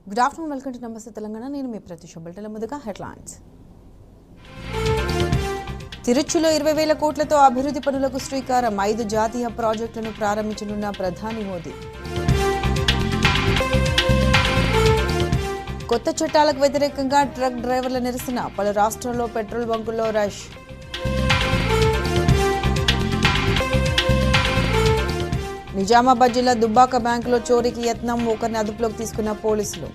Good afternoon, welcome to నమస్తే తెలంగాణ. నేను మీ ప్రతిష. బులెటిన్ల ముందుగా హెడ్లైన్స్. తిరుచిలో 20,000 కోట్లతో అభివృద్ధి పనులకు శ్రీకారం. 5 జాతీయ ప్రాజెక్టులను ప్రారంభించనున్న ప్రధాని మోదీ. కొత్త చట్టాలకు వ్యతిరేకంగా ట్రక్ డ్రైవర్ల నిరసన. పలు రాష్ట్రాల్లో పెట్రోల్ బంకుల్లో రష్. నిజామాబాద్ జిల్లా దుబ్బాక బ్యాంకులో చోరీకి యత్నం. ఒకరిని అదుపులోకి తీసుకున్న పోలీసులు.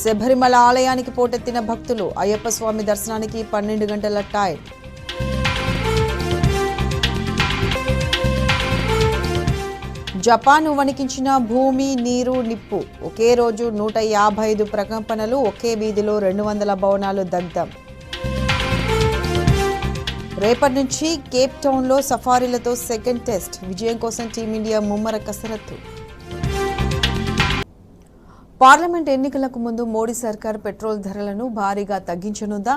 శబరిమల ఆలయానికి పోటెత్తిన భక్తులు. అయ్యప్ప స్వామి దర్శనానికి 12 గంటల టైం. జపాన్ వణికించిన భూమి, నీరు, నిప్పు. ఒకే రోజు 155 ప్రకంపనలు. ఒకే వీధిలో 200 భవనాలు దగ్ధం. రేపటి నుంచి కేప్ టౌన్లో సఫారీలతో సెకండ్ టెస్ట్. విజయం కోసం టీమిండియా ముమ్మర కసరత్తు. పార్లమెంట్ ఎన్నికలకు ముందు మోడీ సర్కార్ పెట్రోల్ ధరలను భారీగా తగ్గించనుందా?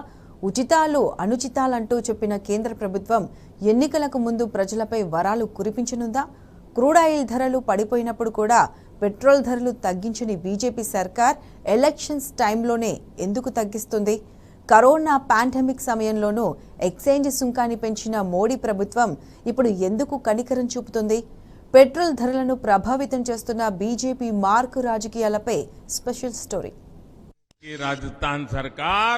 ఉచితాలు అనుచితాలంటూ చెప్పిన కేంద్ర ప్రభుత్వం ఎన్నికలకు ముందు ప్రజలపై వరాలు కురిపించనుందా? క్రూడ్ ఆయిల్ ధరలు పడిపోయినప్పుడు కూడా పెట్రోల్ ధరలు తగ్గించని బీజేపీ సర్కార్ ఎలక్షన్స్ టైంలోనే ఎందుకు తగ్గిస్తుంది? కరోనా పాండమిక్ సమయంలోనూ ఎక్సైజ్ సుంకాన్ని పెంచిన మోడీ ప్రభుత్వం ఇప్పుడు ఎందుకు కనికరం చూపుతుంది? పెట్రోల్ ధరలను ప్రభావితం చేస్తున్న బీజేపీ మార్కు రాజకీయాలపై స్పెషల్ స్టోరీ. राजस्थान सरकार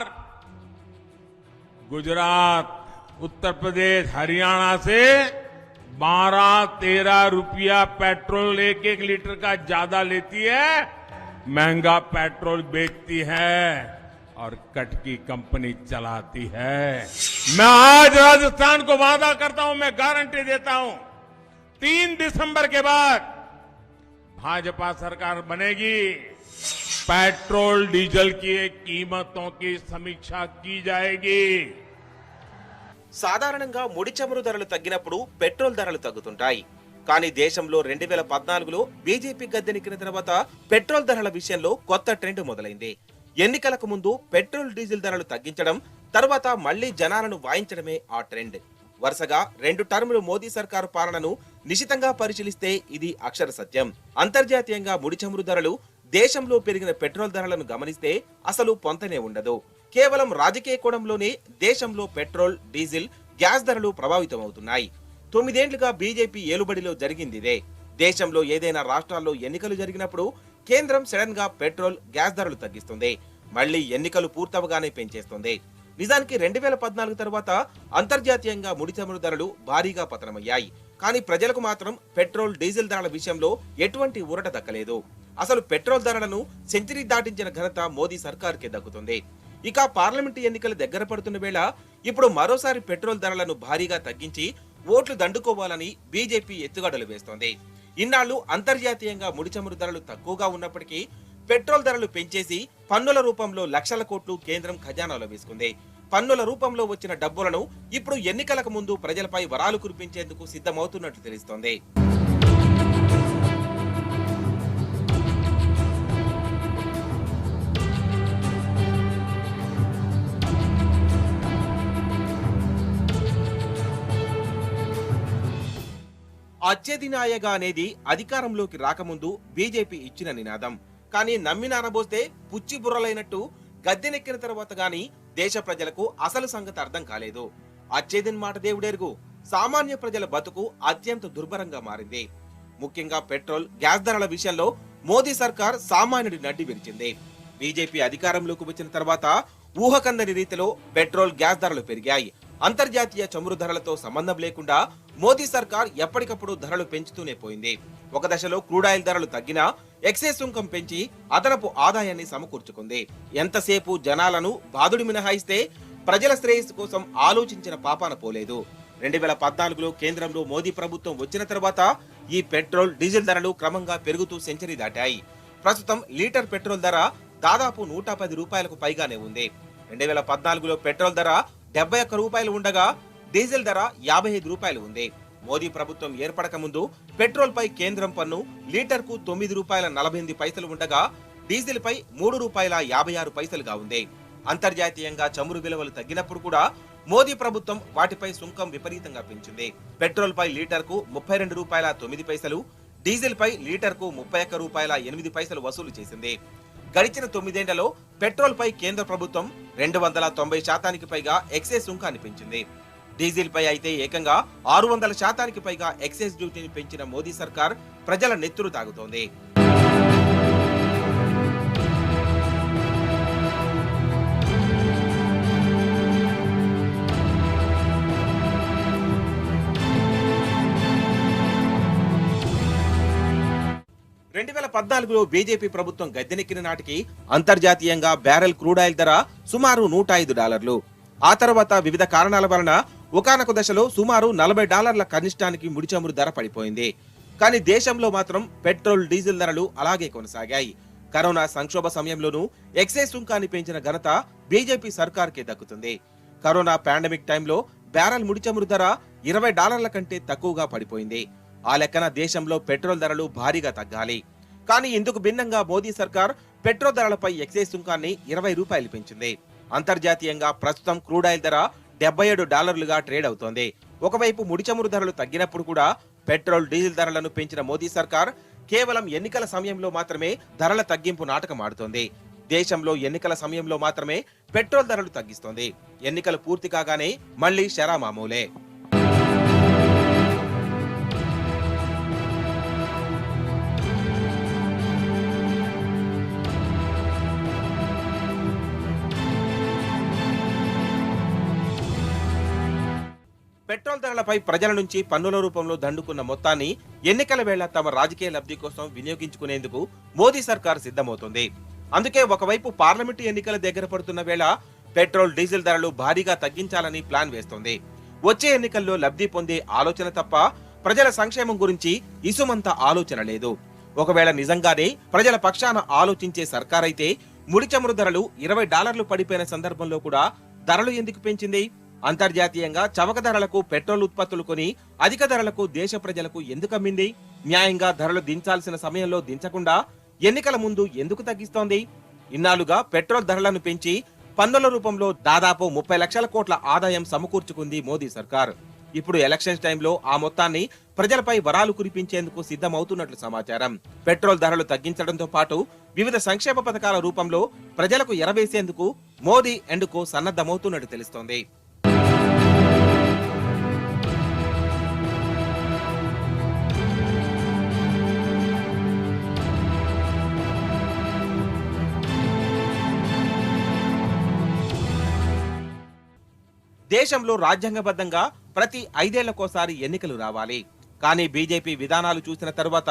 गुजरात, उत्तर प्रदेश, हरियाणा से 12-13 रुपया पेट्रोल एक लीटर का ज्यादा लेती है, महंगा पेट्रोल बेचती है और कट की कंपनी चलाती है। मैं आज राजस्थान को वादा करता हूं, मैं गारंटी देता हूं, 3 दिसंबर के बाद भाजपा सरकार बनेगी, पेट्रोल डीजल की कीमतों की समीक्षा की जाएगी। సాధారణంగా ముడి చమురు ధరలు తగ్గినప్పుడు పెట్రోల్ ధరలు తగ్గుతుంటాయి. కానీ దేశంలో 2014లో బీజేపీ గద్దెనెక్కిన తర్వాత పెట్రోల్ ధరల విషయంలో కొత్త ట్రెండ్ మొదలైంది. ఎన్నికలకు ముందు పెట్రోల్ డీజిల్ ధరలు తగ్గించడం, తర్వాత మళ్లీ జనాలను వాయించడమే ఆ ట్రెండ్. వరుసగా 2 టర్ములు మోదీ సర్కారు పాలనను నిశితంగా పరిశీలిస్తే ఇది అక్షర సత్యం. అంతర్జాతీయంగా ముడి చమురు ధరలు, దేశంలో పెరిగిన పెట్రోల్ ధరలను గమనిస్తే అసలు పొంతనే ఉండదు. కేవలం రాజకీయ కోణంలోనే దేశంలో పెట్రోల్, డీజిల్, గ్యాస్ ధరలు ప్రభావితమవుతున్నాయి. 9 ఏళ్లుగా బీజేపీ ఏలుబడిలో జరిగిందిదే. దేశంలో ఏదైనా రాష్ట్రాల్లో ఎన్నికలు జరిగినప్పుడు కేంద్రం సడన్ గా పెట్రోల్, గ్యాస్ ధరలు తగ్గిస్తుంది, మళ్లీ ఎన్నికలు పూర్తవగానే పెంచేస్తుంది. నిజానికి 2014 తర్వాత అంతర్జాతీయంగా ముడి చమురు ధరలు భారీగా పతనమయ్యాయి. కానీ ప్రజలకు మాత్రం పెట్రోల్, డీజిల్ ధరల విషయంలో ఎటువంటి ఊరట దక్కలేదు. అసలు పెట్రోల్ ధరలను సెంచరీ దాటించిన ఘనత మోదీ సర్కార్కే దక్కుతుంది. ఇక పార్లమెంటు ఎన్నికలు దగ్గర పడుతున్న వేళ ఇప్పుడు మరోసారి పెట్రోల్ ధరలను భారీగా తగ్గించి ఓట్లు దండుకోవాలని బీజేపీ ఎత్తుగడలు వేస్తోంది. ఇన్నాళ్లు అంతర్జాతీయంగా ముడి చమురు ధరలు తక్కువగా ఉన్నప్పటికీ పెట్రోల్ ధరలు పెంచేసి పన్నుల రూపంలో లక్షల కోట్లు కేంద్రం ఖజానాలో వేసుకుంది. పన్నుల రూపంలో వచ్చిన డబ్బులను ఇప్పుడు ఎన్నికలకు ముందు ప్రజలపై వరాలు కురిపించేందుకు సిద్ధమవుతున్నట్లు తెలుస్తోంది. అచ్చేదినాయగా అనేది అధికారంలోకి రాకముందు బీజేపీ ఇచ్చిన నినాదం. కానీ నమ్మి నానబోస్తే పుచ్చి బుర్రలైనట్టు గద్దెనెక్కిన తర్వాత గాని దేశ ప్రజలకు అసలు సంగతి అర్థం కాలేదు. అచ్చేదిన్ మాట దేవుడెరుగు. సామాన్య ప్రజల బతుకు అత్యంత దుర్భరంగా మారింది. ముఖ్యంగా పెట్రోల్, గ్యాస్ ధరల విషయంలో మోదీ సర్కార్ సామాన్యుడి నడ్డి విరిచింది. బీజేపీ అధికారంలోకి వచ్చిన తర్వాత ఊహకందని రీతిలో పెట్రోల్, గ్యాస్ ధరలు పెరిగాయి. అంతర్జాతీయ చమురు ధరలతో సంబంధం లేకుండా మోదీ సర్కార్ ఎప్పటికప్పుడు ధరలు పెంచుతూనే పోయింది. ఒక దశలో క్రూడ్ ఆయిల్ ధరలు తగ్గినా ఎక్సైజ్ సుంకం పెంచి అదనపు ఆదాయాన్ని సమకూర్చుకుంది. ఎంతసేపు జనాలను బాధుడి మినహాయిస్తే ప్రజల శ్రేయస్సు కోసం ఆలోచించిన పాపాన పోలేదు. 2014లో కేంద్రంలో మోదీ ప్రభుత్వం వచ్చిన తర్వాత ఈ పెట్రోల్, డీజిల్ ధరలు క్రమంగా పెరుగుతూ సెంచరీ దాటాయి. ప్రస్తుతం లీటర్ పెట్రోల్ ధర దాదాపు 110 రూపాయలకు పైగానే ఉంది. 2014లో పెట్రోల్ ధర 71 రూపాయలు ఉండగా డీజిల్ ధర 55 రూపాయలు ఉంది. మోదీ ప్రభుత్వం ఏర్పడక ముందు పెట్రోల్ పై కేంద్రం పన్ను లీటర్కు 9 రూపాయల 48 పైసలు ఉండగా డీజిల్ పై 3 రూపాయల 56 పైసలుగా ఉంది. అంతర్జాతీయంగా చమురు విలువలు తగ్గినప్పుడు కూడా మోదీ ప్రభుత్వం వాటిపై సుంకం విపరీతంగా పెంచింది. పెట్రోల్ పై లీటర్కు 32 రూపాయల 9 పైసలు, డీజిల్ పై లీటర్కు 31 రూపాయల 8 పైసలు వసూలు చేసింది. గడిచిన 9 ఏళ్లలో పెట్రోల్ పై కేంద్ర ప్రభుత్వం 290% పైగా ఎక్సైజ్ సుంకాన్ని పెంచింది. డీజిల్ పై అయితే ఏకంగా 600% పైగా ఎక్సైజ్ డ్యూటీని పెంచిన మోదీ సర్కార్ ప్రజల నెత్తురు తాగుతోంది. బీజేపీ ప్రభుత్వం గద్దెనెక్కిన నాటికి అంతర్జాతీయంగా బ్యారెల్ క్రూడ్ ఆయిల్ ధర సుమారు $105. ఆ తర్వాత వివిధ కారణాల వలన ఒకానొక దశలో సుమారు $40 కనిష్టానికి ముడిచమురు ధర పడిపోయింది. కానీ దేశంలో మాత్రం పెట్రోల్, డీజిల్ ధరలు అలాగే కొనసాగాయి. కరోనా సంక్షోభ సమయంలోనూ ఎక్సైజ్ సుంకాన్ని పెంచిన ఘనత బీజేపీ సర్కార్కే దక్కుతుంది. కరోనా పాండమిక్ టైంలో బ్యారెల్ ముడిచమురు ధర $20 కంటే తక్కువగా పడిపోయింది. ఆ లెక్కన దేశంలో పెట్రోల్ ధరలు భారీగా తగ్గాలి. కానీ ఇందుకు భిన్నంగా మోదీ సర్కార్ పెట్రోల్ ధరలపై ఎక్సైజ్ సుంకాన్ని $20 పెంచింది. అంతర్జాతీయంగా ప్రస్తుతం క్రూడ్ ఆయిల్ ధర $77గా ట్రేడ్ అవుతోంది. ఒకవైపు ముడిచమురు ధరలు తగ్గినప్పుడు కూడా పెట్రోల్, డీజిల్ ధరలను పెంచిన మోదీ సర్కార్ కేవలం ఎన్నికల సమయంలో మాత్రమే ధరల తగ్గింపు నాటకం ఆడుతోంది. దేశంలో ఎన్నికల సమయంలో మాత్రమే పెట్రోల్ ధరలు తగ్గిస్తోంది. ఎన్నికలు పూర్తి కాగానే మళ్లీ షరా మామూలే. పెట్రోల్ ధరలపై ప్రజల నుంచి పన్నుల రూపంలో దండుకున్న మొత్తాన్ని ఎన్నికల వేళ తమ రాజకీయ లబ్ధి కోసం వినియోగించుకునేందుకు మోదీ సర్కార్ సిద్ధమవుతుంది. అందుకే ఒకవైపు పార్లమెంటు ఎన్నికల దగ్గర పడుతున్న వేళ పెట్రోల్, డీజిల్ ధరలు భారీగా తగ్గించాలని ప్లాన్ వేస్తోంది. వచ్చే ఎన్నికల్లో లబ్ధి పొందే ఆలోచన తప్ప ప్రజల సంక్షేమం గురించి ఇసుమంత ఆలోచన లేదు. ఒకవేళ నిజంగానే ప్రజల పక్షాన ఆలోచించే సర్కార్ అయితే ముడిచమురు ధరలు $20 పడిపోయిన సందర్భంలో కూడా ధరలు ఎందుకు పెంచింది? అంతర్జాతీయంగా చవక ధరలకు పెట్రోల్ ఉత్పత్తులు కొని అధిక ధరలకు దేశ ప్రజలకు ఎందుకు అమ్మింది? న్యాయంగా ధరలు దించాల్సిన సమయంలో దించకుండా ఎన్నికల ముందు ఎందుకు తగ్గిస్తోంది? ఇన్నాళ్లుగా పెట్రోల్ ధరలను పెంచి పన్నుల రూపంలో దాదాపు 30 లక్షల కోట్ల ఆదాయం సమకూర్చుకుంది మోదీ సర్కార్. ఇప్పుడు ఎలక్షన్స్ టైంలో ఆ మొత్తాన్ని ప్రజలపై వరాలు కురిపించేందుకు సిద్ధమవుతున్నట్లు సమాచారం. పెట్రోల్ ధరలు తగ్గించడంతో పాటు వివిధ సంక్షేమ పథకాల రూపంలో ప్రజలకు ఎరవేసేందుకు మోదీ అండ్ కో సన్నద్ధమవుతున్నట్టు తెలుస్తోంది. దేశంలో రాజ్యాంగబద్ధంగా ప్రతి 5 ఏళ్లకోసారి ఎన్నికలు రావాలి. కానీ బీజేపీ విధానాలు చూసిన తర్వాత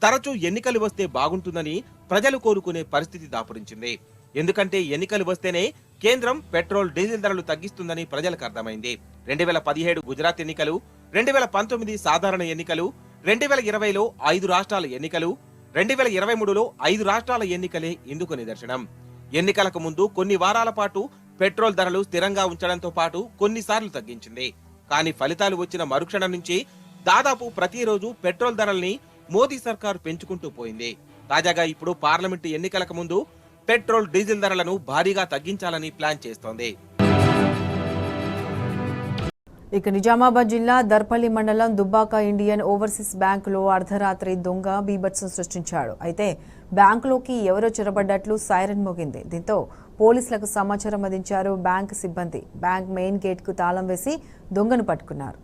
తరచూ ఎన్నికలు వస్తే బాగుంటుందని ప్రజలు కోరుకునే పరిస్థితి దాపురించింది. ఎందుకంటే ఎన్నికలు వస్తేనే కేంద్రం పెట్రోల్, డీజిల్ ధరలు తగ్గిస్తుందని ప్రజలకు అర్థమైంది. 2017 గుజరాత్ ఎన్నికలు, 2019 సాధారణ ఎన్నికలు, 2020లో 5 రాష్ట్రాల ఎన్నికలు, 2023లో 5 రాష్ట్రాల ఎన్నికలే ఇందుకు నిదర్శనం. ఎన్నికలకు ముందు కొన్ని వారాల పాటు పెట్రోల్ ధరలు స్థిరంగా ఉంచడంతో పాటు కొన్నిసార్లు తగ్గించింది. కానీ ఫలితాలు వచ్చిన మరుక్షణం నుంచి దాదాపు ప్రతిరోజు పెట్రోల్ ధరల్ని మోదీ సర్కార్ పెంచుకుంటూ పోయింది. తాజాగా ఇప్పుడు పార్లమెంటు ఎన్నికలకు ముందు పెట్రోల్, డీజిల్ ధరలను భారీగా తగ్గించాలని ప్లాన్ చేస్తోంది. ఇక నిజామాబాద్ జిల్లా దర్పల్లి మండలం దుబ్బాక ఇండియన్ ఓవర్సీస్ బ్యాంకులో అర్ధరాత్రి దొంగ బీభత్సం సృష్టించాడు. అయితే బ్యాంకులోకి ఎవరో చొరబడ్డట్లు సైరన్ మోగింది. దీంతో పోలీసులకు సమాచారం అందించారు బ్యాంకు సిబ్బంది. బ్యాంక్ మెయిన్ గేట్కు తాళం వేసి దొంగను పట్టుకున్నారు.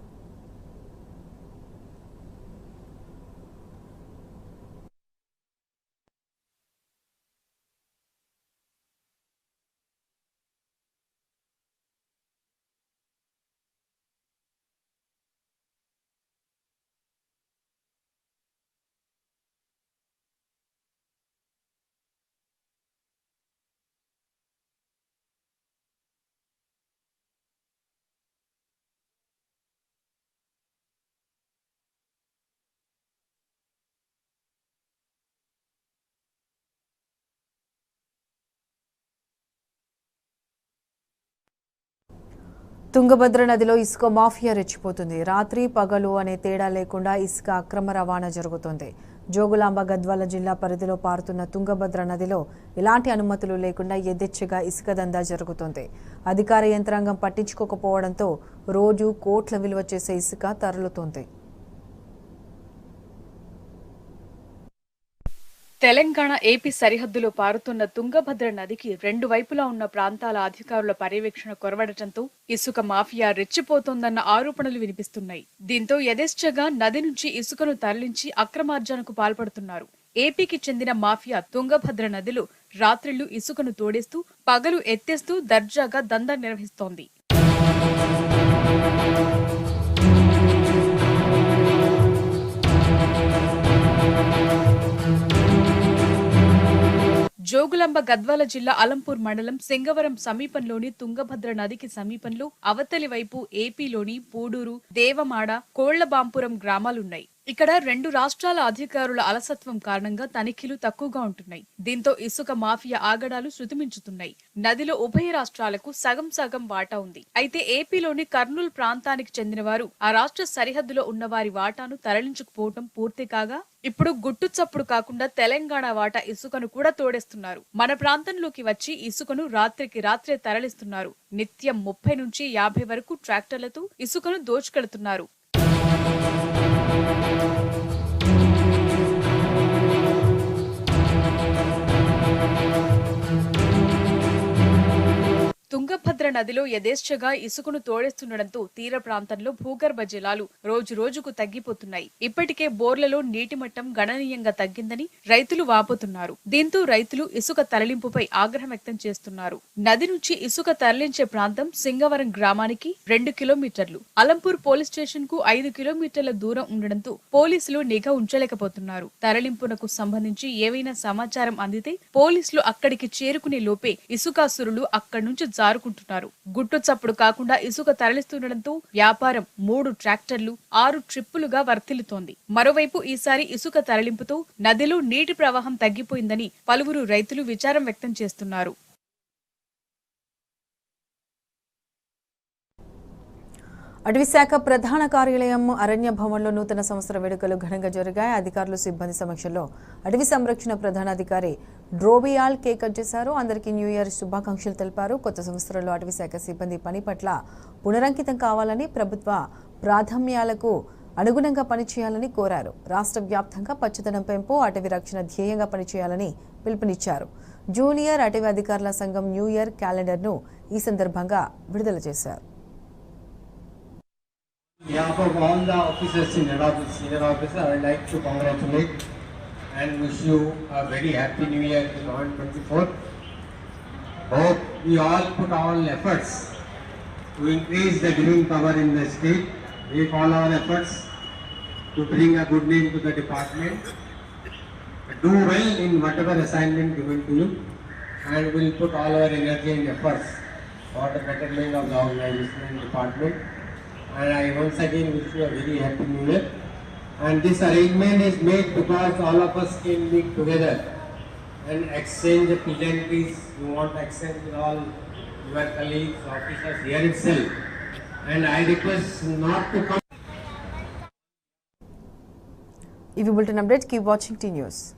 తుంగభద్ర నదిలో ఇసుక మాఫియా రెచ్చిపోతుంది. రాత్రి పగలు అనే తేడా లేకుండా ఇసుక అక్రమ రవాణా జరుగుతుంది. జోగులాంబ గద్వాల జిల్లా పరిధిలో పారుతున్న తుంగభద్ర నదిలో ఎలాంటి అనుమతులు లేకుండా యథేచ్ఛగా ఇసుక దందా జరుగుతోంది. అధికార యంత్రాంగం పట్టించుకోకపోవడంతో రోజు కోట్ల విలువ చేసే ఇసుక తరలుతోంది. తెలంగాణ ఏపీ సరిహద్దులో పారుతున్న తుంగభద్ర నదికి రెండు వైపులా ఉన్న ప్రాంతాల అధికారుల పర్యవేక్షణ కొరవడటంతో ఇసుక మాఫియా రెచ్చిపోతోందన్న ఆరోపణలు వినిపిస్తున్నాయి. దీంతో యథేచ్ఛగా నది నుంచి ఇసుకను తరలించి అక్రమార్జనకు పాల్పడుతున్నారు. ఏపీకి చెందిన మాఫియా తుంగభద్ర నదిలో రాత్రిళ్లు ఇసుకను తోడేస్తూ పగలు ఎత్తేస్తూ దర్జాగా దందా నిర్వహిస్తోంది. జోగులాంబ గద్వాల జిల్లా అలంపూర్ మండలం సింగవరం సమీపంలోని తుంగభద్ర నదికి సమీపంలో అవతలి వైపు ఏపీలోని పూడూరు, దేవమాడ, కోళ్లబాంపురం గ్రామాలున్నాయి. ఇక్కడ రెండు రాష్ట్రాల అధికారుల అలసత్వం కారణంగా తనిఖీలు తక్కువగా ఉంటున్నాయి. దీంతో ఇసుక మాఫియా ఆగడాలు శృతిమించుతున్నాయి. నదిలో ఉభయ రాష్ట్రాలకు సగం సగం వాటా ఉంది. అయితే ఏపీలోని కర్నూలు ప్రాంతానికి చెందిన వారు ఆ రాష్ట్ర సరిహద్దులో ఉన్న వారి వాటాను తరలించుకుపోవటం పూర్తి కాగా ఇప్పుడు గుట్టు చప్పుడు కాకుండా తెలంగాణ వాటా ఇసుకను కూడా తోడేస్తున్నారు. మన ప్రాంతంలోకి వచ్చి ఇసుకను రాత్రికి రాత్రే తరలిస్తున్నారు. నిత్యం 30 నుంచి 50 వరకు ట్రాక్టర్లతో ఇసుకను దోచుకెళ్తున్నారు. తుంగభద్ర నదిలో యథేచ్ఛగా ఇసుకను తోడేస్తుండటంతో తీర ప్రాంతంలో భూగర్భ జలాలు రోజు రోజుకు తగ్గిపోతున్నాయి. ఇప్పటికే బోర్లలో నీటి మట్టం గణనీయంగా తగ్గిందని రైతులు వాపోతున్నారు. దీంతో రైతులు ఇసుక తరలింపుపై ఆగ్రహం వ్యక్తం చేస్తున్నారు. నది నుంచి ఇసుక తరలించే ప్రాంతం సింగవరం గ్రామానికి 2 కిలోమీటర్లు, అలంపూర్ పోలీస్ స్టేషన్ కు 5 కిలోమీటర్ల దూరం ఉండడంతో పోలీసులు నిఘా ఉంచలేకపోతున్నారు. తరలింపునకు సంబంధించి ఏవైనా సమాచారం అందితే పోలీసులు అక్కడికి చేరుకునే లోపే ఇసుకాసురులు అక్కడి నుంచి జారుకుంటున్నారు. గుట్టు చప్పుడు కాకుండా ఇసుక తరలిస్తుండటంతో వ్యాపారం 3 ట్రాక్టర్లు 6 ట్రిప్పులుగా వర్తిల్లుతోంది. మరోవైపు ఈసారి ఇసుక తరలింపుతో నదిలో నీటి ప్రవాహం తగ్గిపోయిందని పలువురు రైతులు విచారం వ్యక్తం చేస్తున్నారు. అటవీశాఖ ప్రధాన కార్యాలయం అరణ్య భవన్లో నూతన సంవత్సర వేడుకలు ఘనంగా జరిగాయి. అధికారులు సిబ్బంది సమక్షంలో అటవీ సంరక్షణ ప్రధానాధికారి డ్రోబియాల్ కేక్ కట్ చేశారు. అందరికీ న్యూ ఇయర్ శుభాకాంక్షలు తెలిపారు. కొత్త సంవత్సరంలో అటవీశాఖ సిబ్బంది పని పట్ల పునరంకితం కావాలని, ప్రభుత్వ ప్రాధాన్యాలకు అనుగుణంగా పనిచేయాలని కోరారు. రాష్ట్ర వ్యాప్తంగా పచ్చదనం పెంపు, అటవీ రక్షణ ధ్యేయంగా పనిచేయాలని పిలుపునిచ్చారు. జూనియర్ అటవీ అధికారుల సంఘం న్యూ ఇయర్ క్యాలెండర్ను ఈ సందర్భంగా విడుదల చేశారు. On behalf of all the officers in head office, senior officer, I would like to congratulate and wish you a very happy new year 2024. Hope we all put all efforts to increase the giving power in the state, make all our efforts to bring a good name to the department, do well in whatever assignment given to you, and we'll put all our energy and efforts for the betterment of the organization and department. And I once again wish you a very happy new year. And this arrangement is made because all of us can meet together and exchange the pleasantries you want to exchange with all your colleagues, officers here itself. And I request not to come. If you built an update, keep watching T News.